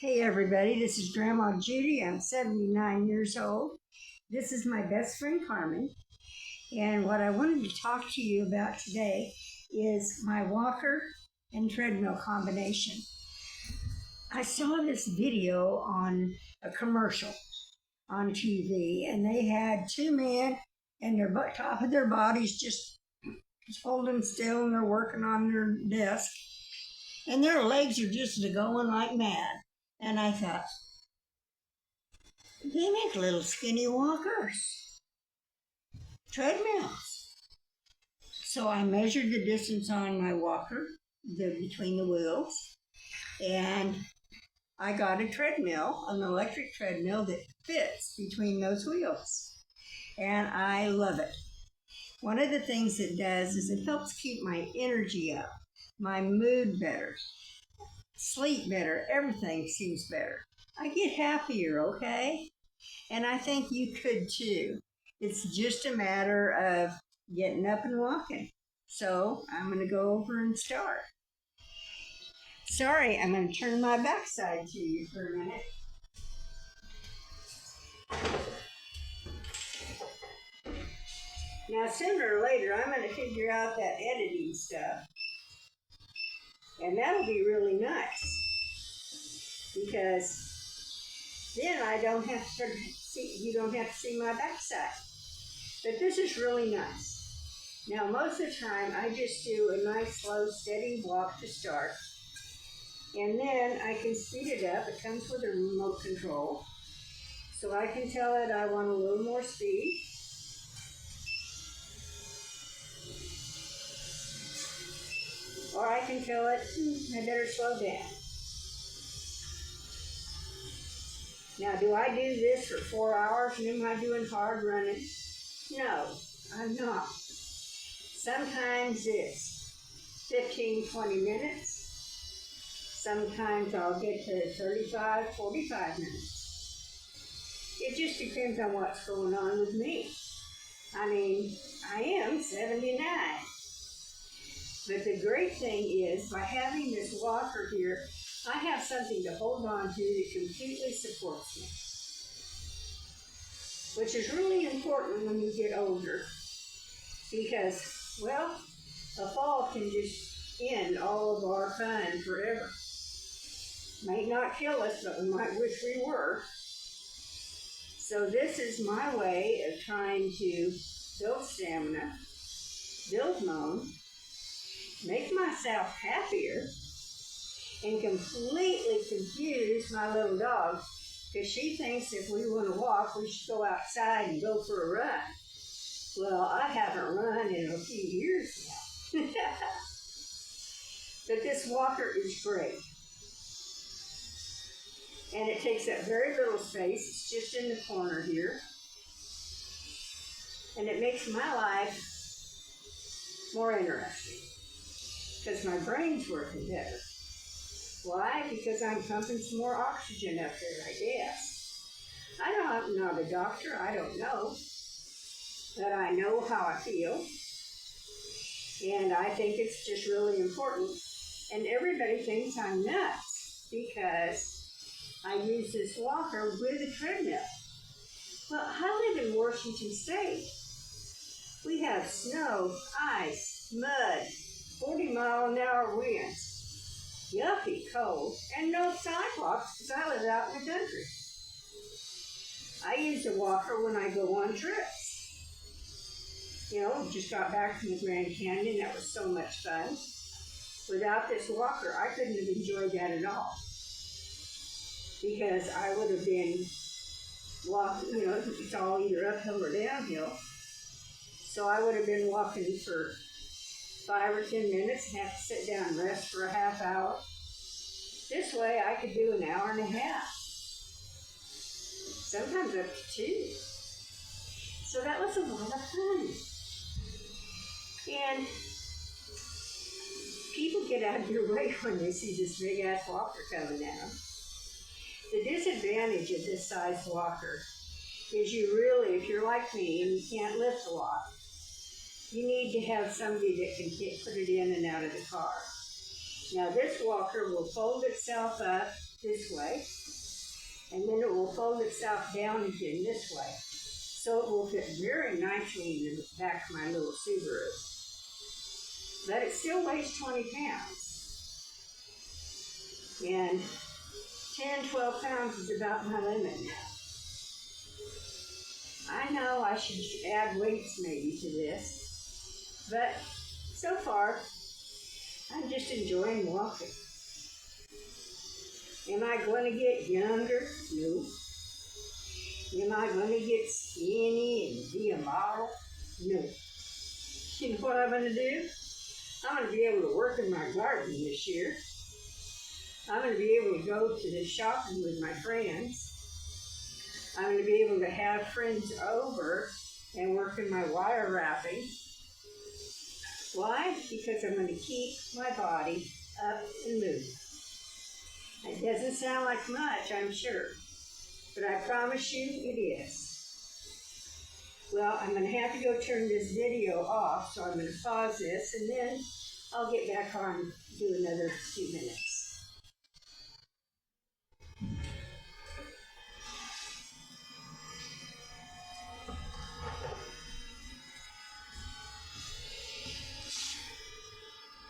Hey everybody, this is Grandma Judy. I'm 79 years old. This is my best friend Carmen. And what I wanted to talk to you about today is my walker and treadmill combination. I saw this video on a commercial on TV, and they had two men and their top of their bodies just holding still, and they're working on their desk, and their legs are just going like mad. And I thought, they make little skinny walkers, treadmills. So I measured the distance on my walker, between the wheels, and I got a treadmill, an electric treadmill that fits between those wheels. And I love it. One of the things it does is it helps keep my energy up, my mood better, sleep better, everything seems better. I get happier, okay? And I think you could too. It's just a matter of getting up and walking. So I'm going to go over and start. Sorry, I'm going to turn my backside to you for a minute. Now, sooner or later, I'm going to figure out that editing stuff. And that'll be really nice, because then I don't have to see, you don't have to see my backside. But this is really nice. Now, most of the time, I just do a nice, slow, steady walk to start. And then I can speed it up. It comes with a remote control. So I can tell it I want a little more speed. Or I can tell it, I better slow down. Now, do I do this for 4 hours and am I doing hard running? No, I'm not. Sometimes it's 15, 20 minutes. Sometimes I'll get to 35, 45 minutes. It just depends on what's going on with me. I mean, I am 79. But the great thing is, by having this walker here, I have something to hold on to that completely supports me. Which is really important when you get older. Because, well, a fall can just end all of our fun forever. Might not kill us, but we might wish we were. So this is my way of trying to build stamina, build bone, make myself happier, and completely confuse my little dog, because she thinks if we want to walk, we should go outside and go for a run. Well, I haven't run in a few years now. But this walker is great. And it takes up very little space. It's just in the corner here. And it makes my life more interesting, because my brain's working better. Why? Because I'm pumping some more oxygen up there, I guess. I'm not a doctor, I don't know. But I know how I feel. And I think it's just really important. And everybody thinks I'm nuts because I use this walker with a treadmill. Well, I live in Washington State. We have snow, ice, mud, 40-mile-an-hour winds, yucky cold, and no sidewalks because I live out in the country. I use a walker when I go on trips. You know, just got back from the Grand Canyon. That was so much fun. Without this walker, I couldn't have enjoyed that at all, because I would have been walking, you know, it's all either uphill or downhill. So I would have been walking for 5 or 10 minutes and have to sit down and rest for a half hour. This way I could do an hour and a half. Sometimes up to 2. So that was a lot of fun. And people get out of your way when they see this big ass walker coming at them. The disadvantage of this size walker is you really, if you're like me and you can't lift a lot, you need to have somebody that can put it in and out of the car. Now this walker will fold itself up this way, and then it will fold itself down again this way. So it will fit very nicely in the back of my little Subaru. But it still weighs 20 pounds. And 10, 12 pounds is about my limit now. I know I should add weights maybe to this, but so far, I'm just enjoying walking. Am I going to get younger? No. Am I going to get skinny and be a model? No. You know what I'm going to do? I'm going to be able to work in my garden this year. I'm going to be able to go to the shopping with my friends. I'm going to be able to have friends over and work in my wire wrapping. Why? Because I'm going to keep my body up and moving. It doesn't sound like much, I'm sure, but I promise you it is. Well, I'm going to have to go turn this video off, so I'm going to pause this, and then I'll get back on, do another few minutes.